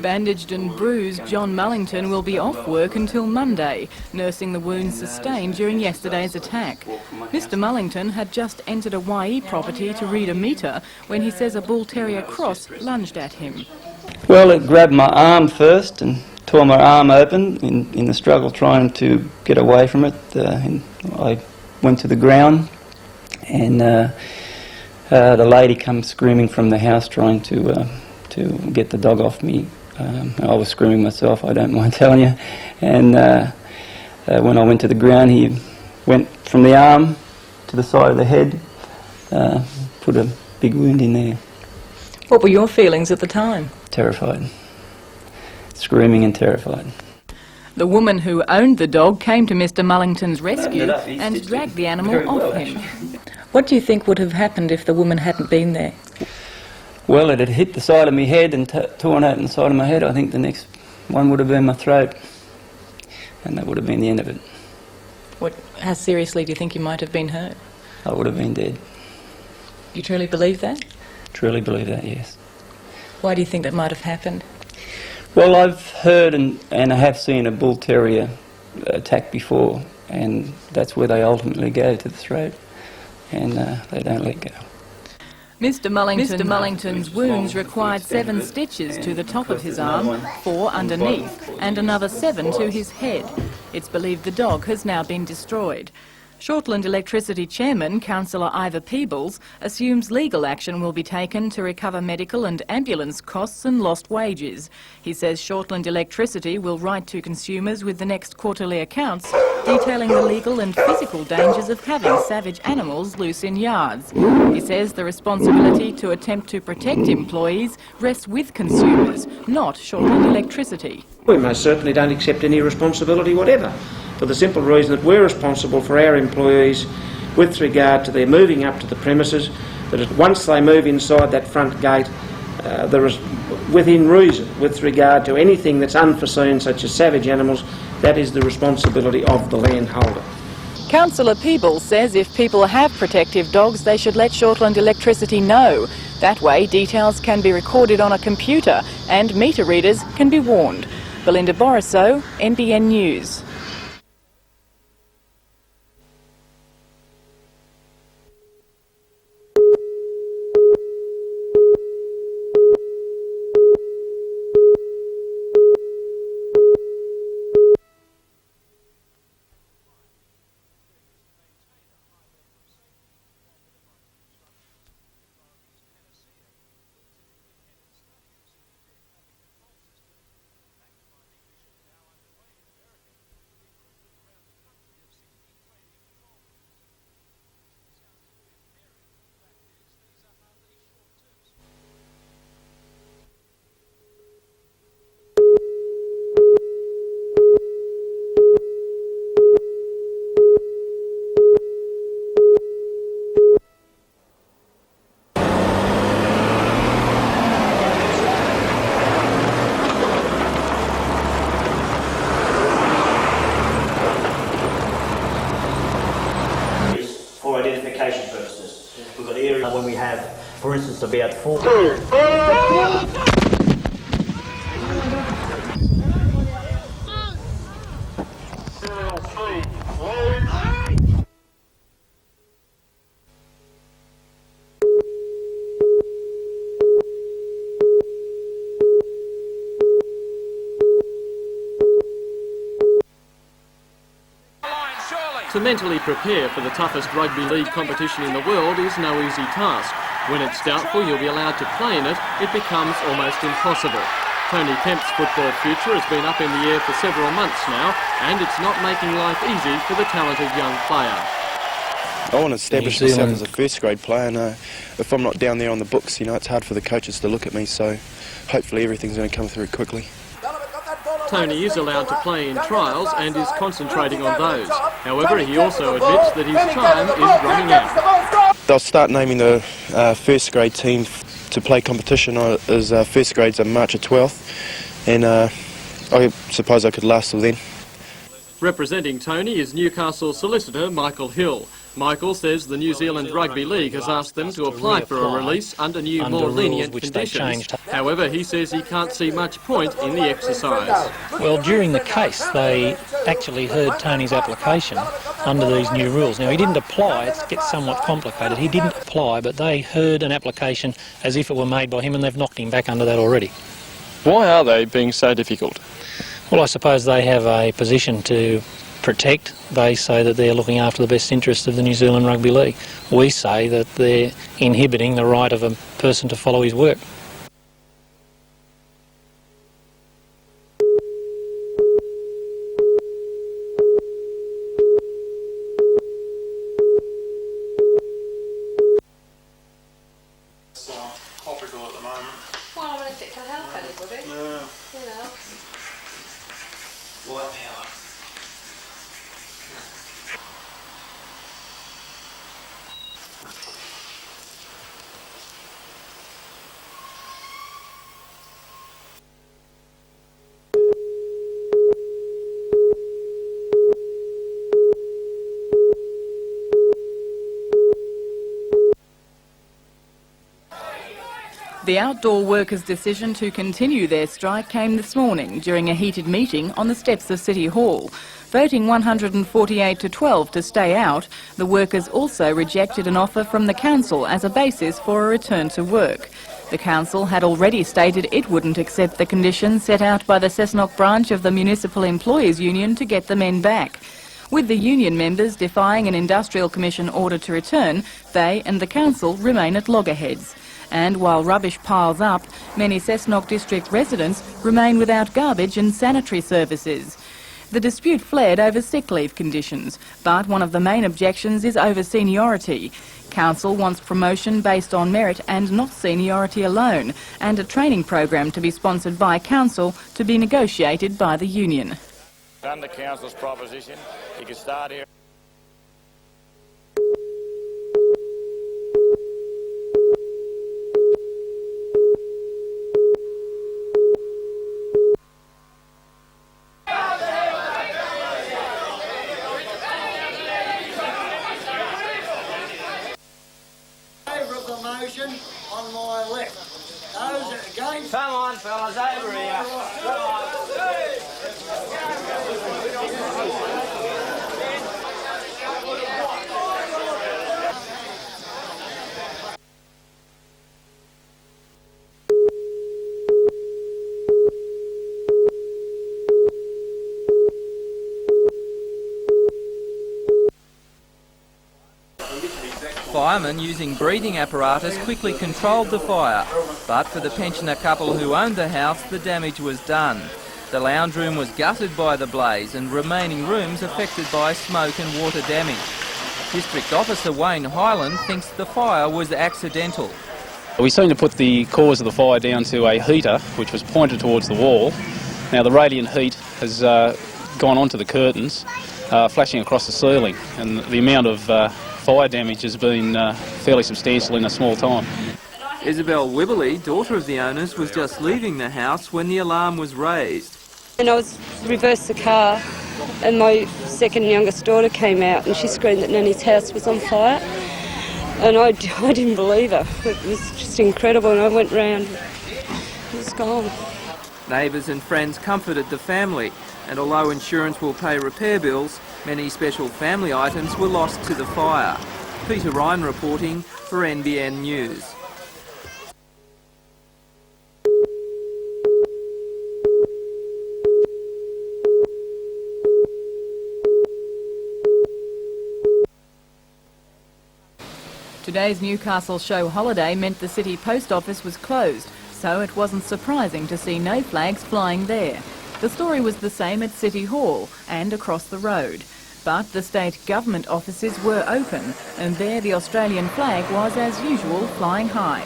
Bandaged and bruised, John Mullington will be off work until Monday, nursing the wounds sustained during yesterday's attack. Mr Mullington had just entered a YE property to read a meter when he says a bull terrier cross lunged at him. Well, it grabbed my arm first and tore my arm open in the struggle trying to get away from it. I went to the ground and the lady comes screaming from the house trying to get the dog off me. I was screaming myself, I don't mind telling you. And when I went to the ground, he went from the arm to the side of the head, put a big wound in there. What were your feelings at the time? Terrified. Screaming and terrified. The woman who owned the dog came to Mr Mullington's rescue and dragged the animal off him. What do you think would have happened if the woman hadn't been there? Well, it had hit the side of my head and torn open the side of my head. I think the next one would have been my throat, and that would have been the end of it. How seriously do you think you might have been hurt? I would have been dead. You truly believe that? Truly believe that, yes. Why do you think that might have happened? Well, I've heard and I have seen a bull terrier attack before, and that's where they ultimately go, to the throat, and they don't let go. Mr Mullington's wounds required 7 stitches to the top of his arm, 4 underneath, and another 7 to his head. It's believed the dog has now been destroyed. Shortland Electricity Chairman, Councillor Ivor Peebles, assumes legal action will be taken to recover medical and ambulance costs and lost wages. He says Shortland Electricity will write to consumers with the next quarterly accounts detailing the legal and physical dangers of having savage animals loose in yards. He says the responsibility to attempt to protect employees rests with consumers, not Shortland Electricity. We most certainly don't accept any responsibility whatever, for the simple reason that we're responsible for our employees with regard to their moving up to the premises, that once they move inside that front gate, there is within reason with regard to anything that's unforeseen, such as savage animals. That is the responsibility of the landholder. Councillor Peebles says if people have protective dogs, they should let Shortland Electricity know. That way details can be recorded on a computer and meter readers can be warned. Belinda Borissow, NBN News. For identification purposes. We've got areas when we have, for instance, about 4. To mentally prepare for the toughest rugby league competition in the world is no easy task. When it's doubtful you'll be allowed to play in it, it becomes almost impossible. Tony Kemp's football future has been up in the air for several months now, and it's not making life easy for the talented young player. I want to establish myself as a first grade player, and if I'm not down there on the books, it's hard for the coaches to look at me, so hopefully everything's going to come through quickly. Tony is allowed to play in trials and is concentrating on those. However, he also admits that his time is running out. They'll start naming the first grade team to play competition as first grades on March the 12th, and I suppose I could last till then. Representing Tony is Newcastle solicitor Michael Hill. Michael says the New Zealand Rugby League has asked them to apply for a release under new, more lenient conditions. However, he says he can't see much point in the exercise. Well, during the case, they actually heard Tony's application under these new rules. Now, he didn't apply. It gets somewhat complicated. He didn't apply, but they heard an application as if it were made by him, and they've knocked him back under that already. Why are they being so difficult? Well, I suppose they have a position to protect. They say that they're looking after the best interests of the New Zealand Rugby League. We say that they're inhibiting the right of a person to follow his work. Topical at the moment. Well, I mean, if it can help anybody, you know. White power. The outdoor workers' decision to continue their strike came this morning during a heated meeting on the steps of City Hall. Voting 148 to 12 to stay out, the workers also rejected an offer from the council as a basis for a return to work. The council had already stated it wouldn't accept the conditions set out by the Cessnock branch of the Municipal Employees Union to get the men back. With the union members defying an Industrial Commission order to return, they and the council remain at loggerheads. And while rubbish piles up, many Cessnock district residents remain without garbage and sanitary services. The dispute flared over sick leave conditions, but one of the main objections is over seniority. Council wants promotion based on merit and not seniority alone, and a training program to be sponsored by Council to be negotiated by the union. Under Council's proposition, you can start here. On my left. Those against. Come on, fellas, over here. Come on. Firemen using breathing apparatus quickly controlled the fire, but for the pensioner couple who owned the house, the damage was done. The lounge room was gutted by the blaze and remaining rooms affected by smoke and water damage. District Officer Wayne Hyland thinks the fire was accidental. We seem to put the cause of the fire down to a heater which was pointed towards the wall. Now the radiant heat has gone onto the curtains, flashing across the ceiling, and the amount of fire damage has been fairly substantial in a small time. Isabel Wibberley, daughter of the owners, was just leaving the house when the alarm was raised. And I was reversed the car, and my second youngest daughter came out and she screamed that Nanny's house was on fire. And I didn't believe her. It was just incredible, and I went round. It was gone. Neighbours and friends comforted the family, and although insurance will pay repair bills, many special family items were lost to the fire. Peter Ryan reporting for NBN News. Today's Newcastle show holiday meant the city post office was closed, so it wasn't surprising to see no flags flying there. The story was the same at City Hall and across the road. But the state government offices were open, and there the Australian flag was, as usual, flying high.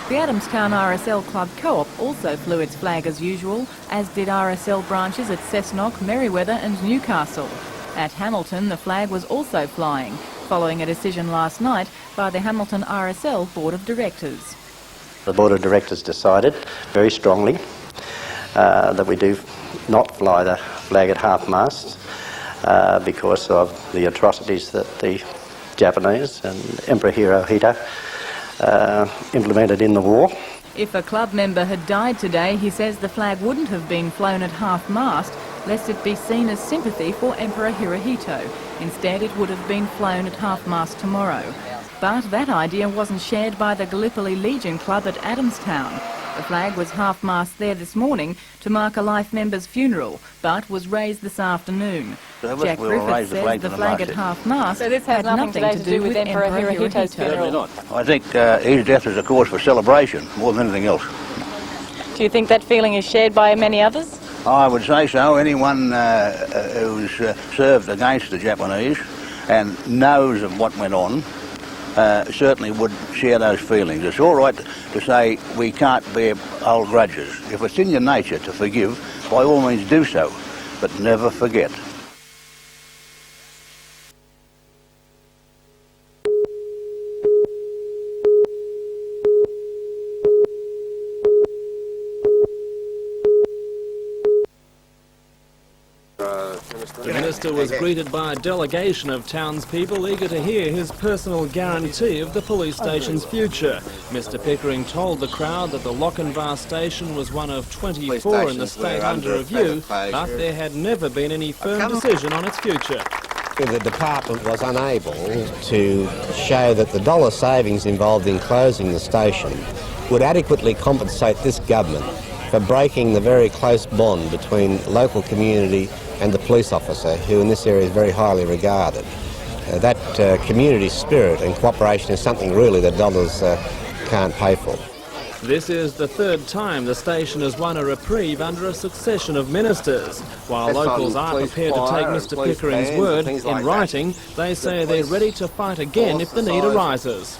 The Adamstown RSL Club Co-op also flew its flag as usual, as did RSL branches at Cessnock, Merewether and Newcastle. At Hamilton, the flag was also flying, following a decision last night by the Hamilton RSL Board of Directors. The Board of Directors decided very strongly that we do not fly the flag at half-mast because of the atrocities that the Japanese and Emperor Hirohito implemented in the war. If a club member had died today, he says the flag wouldn't have been flown at half-mast, lest it be seen as sympathy for Emperor Hirohito. Instead, it would have been flown at half-mast tomorrow. But that idea wasn't shared by the Gallipoli Legion Club at Adamstown. The flag was half-mast there this morning to mark a life member's funeral, but was raised this afternoon. Jack Griffith says the flag at half-mast had nothing to do with Emperor Hirohito's funeral. I think his death is a cause for celebration more than anything else. Do you think that feeling is shared by many others? I would say so. Anyone who's served against the Japanese and knows of what went on certainly would share those feelings. It's all right to say we can't bear old grudges. If it's in your nature to forgive, by all means do so, but never forget. The Minister was greeted by a delegation of townspeople eager to hear his personal guarantee of the police station's future. Mr Pickering told the crowd that the Lochinvar station was one of 24 in the state under review, but there had never been any firm decision on its future. The department was unable to show that the dollar savings involved in closing the station would adequately compensate this government for breaking the very close bond between local community and the police officer, who in this area is very highly regarded. That community spirit and cooperation is something really that dollars can't pay for. This is the third time the station has won a reprieve under a succession of ministers. While locals are prepared to take Mr Pickering's word in writing, they say they're ready to fight again if the need arises.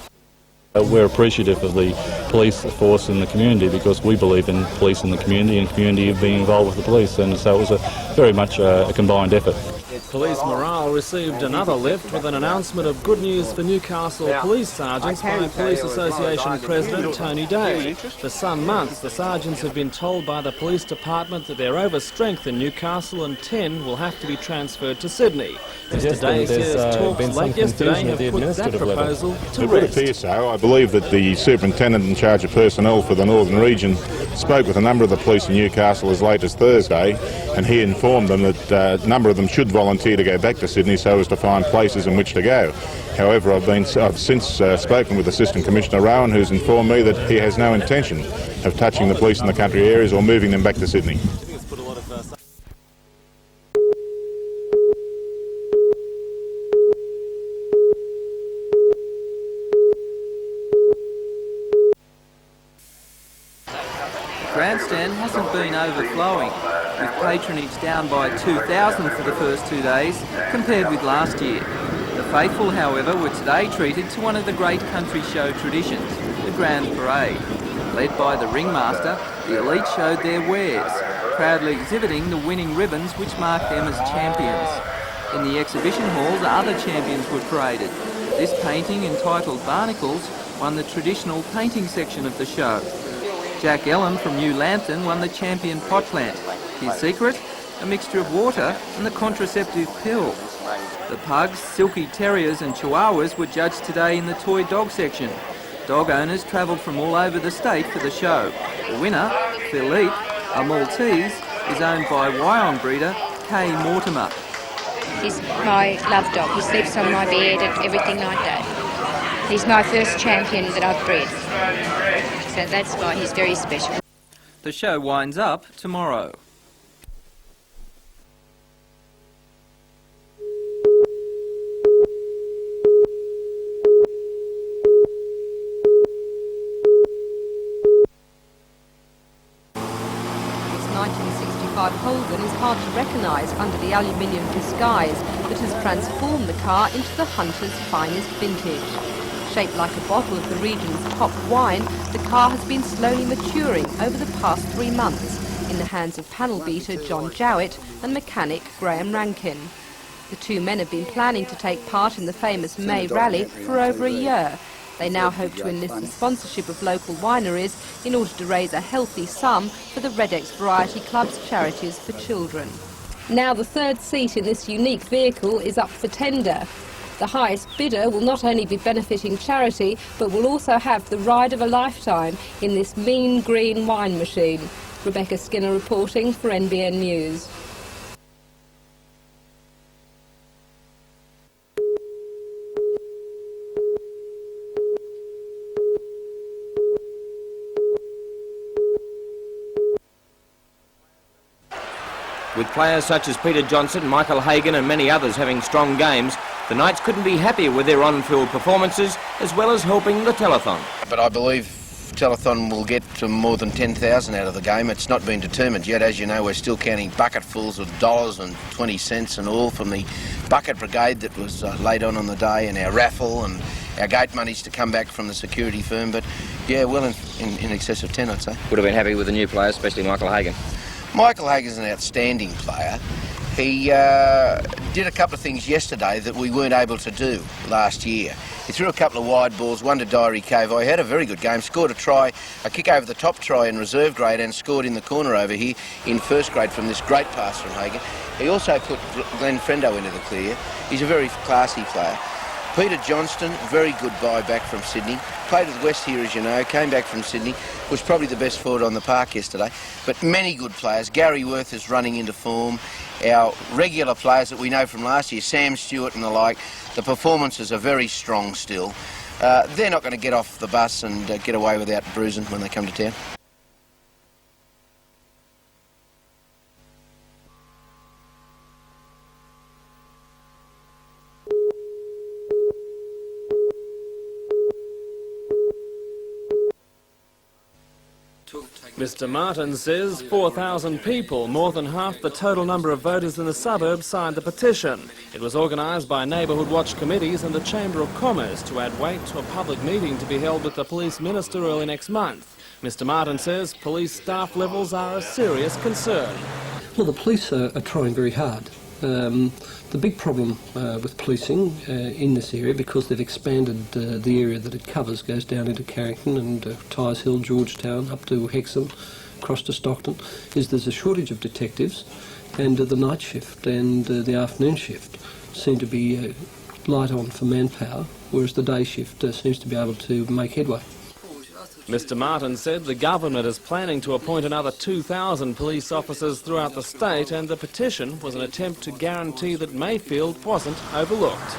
We're appreciative of the police force in the community because we believe in police in the community and community being involved with the police, and so it was very much a combined effort. Police morale received another lift with an announcement of good news for Newcastle police sergeants by Police Association President Tony Day. For some months, the sergeants have been told by the police department that they're overstrength in Newcastle and 10 will have to be transferred to Sydney. Mr Day says talks late yesterday have put that proposal to It would rest. appear so. I believe that the Superintendent in charge of personnel for the Northern Region spoke with a number of the police in Newcastle as late as Thursday, and he informed them that a number of them should volunteer to go back to Sydney so as to find places in which to go. However, I've since spoken with Assistant Commissioner Rowan, who's informed me that he has no intention of touching the police in the country areas or moving them back to Sydney. Grandstand hasn't been overflowing, with patronage down by 2,000 for the first 2 days compared with last year. The faithful, however, were today treated to one of the great country show traditions, the Grand Parade. Led by the ringmaster, the elite showed their wares, proudly exhibiting the winning ribbons which mark them as champions. In the exhibition halls, other champions were paraded. This painting, entitled Barnacles, won the traditional painting section of the show. Jack Ellen from New Lambton won the champion pot plant. His secret? A mixture of water and the contraceptive pill. The pugs, silky terriers and chihuahuas were judged today in the toy dog section. Dog owners travelled from all over the state for the show. The winner, Philippe, a Maltese, is owned by Wyong breeder Kay Mortimer. He's my love dog. He sleeps on my bed and everything like that. He's my first champion that I've bred. So that's why he's very special. The show winds up tomorrow. Holden is hard to recognise under the aluminium disguise that has transformed the car into the Hunter's finest vintage. Shaped like a bottle of the region's top wine, the car has been slowly maturing over the past 3 months in the hands of panel beater John Jowett and mechanic Graham Rankin. The two men have been planning to take part in the famous May Rally for over a year. They now hope to enlist the sponsorship of local wineries in order to raise a healthy sum for the Redex Variety Club's charities for children. Now the third seat in this unique vehicle is up for tender. The highest bidder will not only be benefiting charity, but will also have the ride of a lifetime in this mean green wine machine. Rebecca Skinner reporting for NBN News. With players such as Peter Johnson, Michael Hagan and many others having strong games, the Knights couldn't be happier with their on-field performances, as well as helping the telethon. But I believe telethon will get more than 10,000 out of the game. It's not been determined yet. As you know, we're still counting bucketfuls of dollars and 20 cents and all from the bucket brigade that was laid on the day, and our raffle and our gate monies to come back from the security firm. But yeah, well in excess of 10, I'd say. Would have been happy with the new players, especially Michael Hagan. Michael Hagan's an outstanding player. He did a couple of things yesterday that we weren't able to do last year. He threw a couple of wide balls, one to Diary Cave. He had a very good game, scored a try, a kick over the top try in reserve grade, and scored in the corner over here in first grade from this great pass from Hagan. He also put Glenn Frendo into the clear. He's a very classy player. Peter Johnston, very good buy back from Sydney. Played with West here, as you know, came back from Sydney, was probably the best forward on the park yesterday. But many good players. Gary Worth is running into form. Our regular players that we know from last year, Sam Stewart and the like, the performances are very strong still. They're not going to get off the bus and get away without bruising when they come to town. Mr Martin says 4,000 people, more than half the total number of voters in the suburbs, signed the petition. It was organised by neighbourhood watch committees and the Chamber of Commerce to add weight to a public meeting to be held with the police minister early next month. Mr Martin says police staff levels are a serious concern. Well, the police are trying very hard. The big problem with policing in this area, because they've expanded the area that it covers, goes down into Carrington and Tyers Hill, Georgetown, up to Hexham, across to Stockton, is there's a shortage of detectives, and the night shift and the afternoon shift seem to be light on for manpower, whereas the day shift seems to be able to make headway. Mr Martin said the government is planning to appoint another 2,000 police officers throughout the state, and the petition was an attempt to guarantee that Mayfield wasn't overlooked.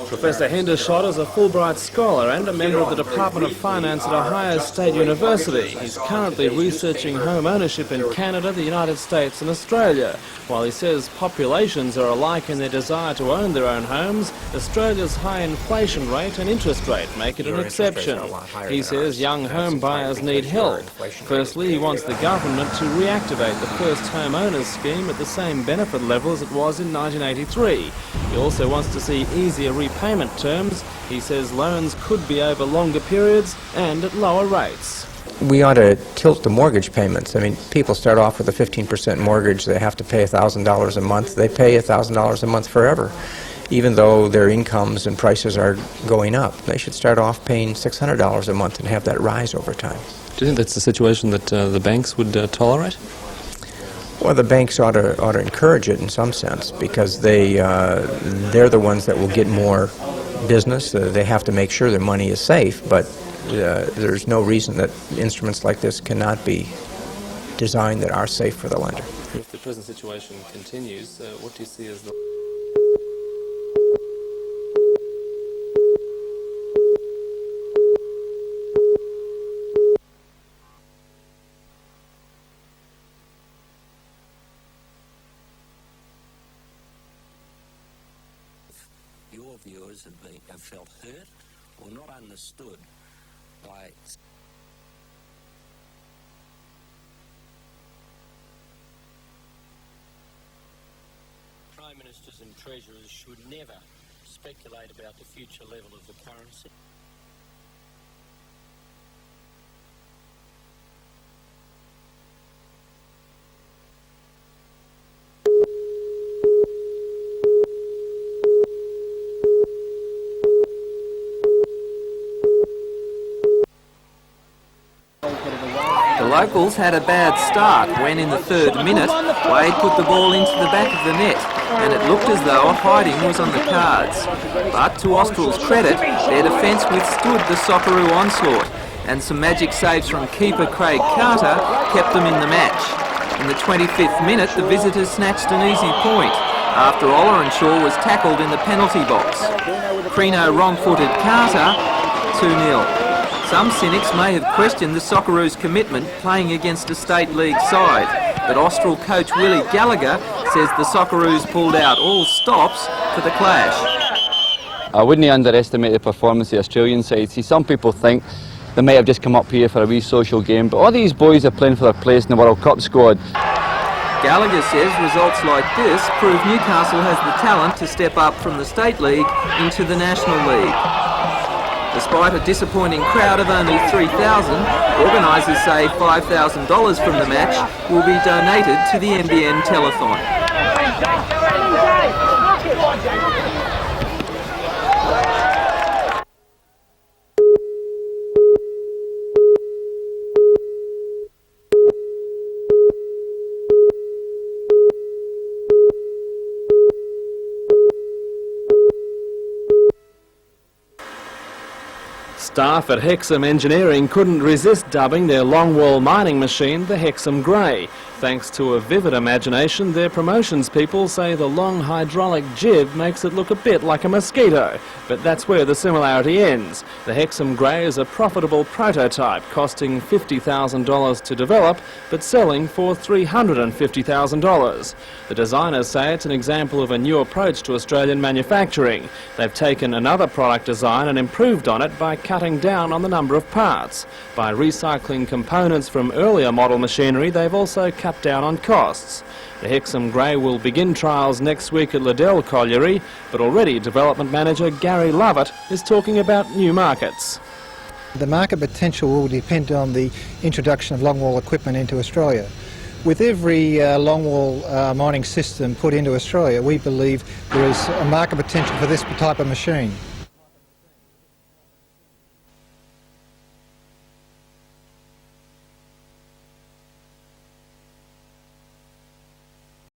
Professor Hendershot is a Fulbright scholar and a member of the Department of Finance at Ohio State University. He's currently researching home ownership in Canada, the United States and Australia. While he says populations are alike in their desire to own their own homes, Australia's high inflation rate and interest rate make it an exception. He says young home buyers need help. Firstly, he wants the government to reactivate the First Home Owners scheme at the same benefit level as it was in 1983. He also wants to see easier repayment terms. He says loans could be over longer periods and at lower rates. We ought to tilt the mortgage payments. I mean, people start off with a 15% mortgage. They have to pay $1,000 a month. They pay $1,000 a month forever, even though their incomes and prices are going up. They should start off paying $600 a month and have that rise over time. Do you think that's the situation that the banks would tolerate? Well, the banks ought to encourage it in some sense, because they're the ones that will get more business. They have to make sure their money is safe, but there's no reason that instruments like this cannot be designed that are safe for the lender. If the present situation continues, what do you see as the... Your viewers have felt hurt or not understood by... Prime Ministers and Treasurers should never speculate about the future level of the currency. locals had a bad start when in the 3rd minute Wade put the ball into the back of the net and it looked as though a hiding was on the cards. But to Austral's credit, their defence withstood the Socceroo onslaught and some magic saves from keeper Craig Carter kept them in the match. In the 25th minute, the visitors snatched an easy point after Ollerenshaw was tackled in the penalty box. Crino wrong-footed Carter, 2-0. Some cynics may have questioned the Socceroos' commitment playing against a state league side, but Austral coach Willie Gallagher says the Socceroos pulled out all stops for the clash. I wouldn't underestimate the performance of the Australian side. See, some people think they may have just come up here for a wee social game, but all these boys are playing for their place in the World Cup squad. Gallagher says results like this prove Newcastle has the talent to step up from the State League into the National League. Despite a disappointing crowd of only 3,000, organisers say $5,000 from the match will be donated to the NBN Telethon. Staff at Hexham Engineering couldn't resist dubbing their longwall mining machine the Hexham Grey. Thanks to a vivid imagination, their promotions people say the long hydraulic jib makes it look a bit like a mosquito. But that's where the similarity ends. The Hexham Grey is a profitable prototype, costing $50,000 to develop, but selling for $350,000. The designers say it's an example of a new approach to Australian manufacturing. They've taken another product design and improved on it by cutting down on the number of parts. By recycling components from earlier model machinery, they've also cut down on costs. The Hexham Grey will begin trials next week at Liddell Colliery, but already development manager Gary Lovett is talking about new markets. The market potential will depend on the introduction of longwall equipment into Australia. With every longwall mining system put into Australia, we believe there is a market potential for this type of machine.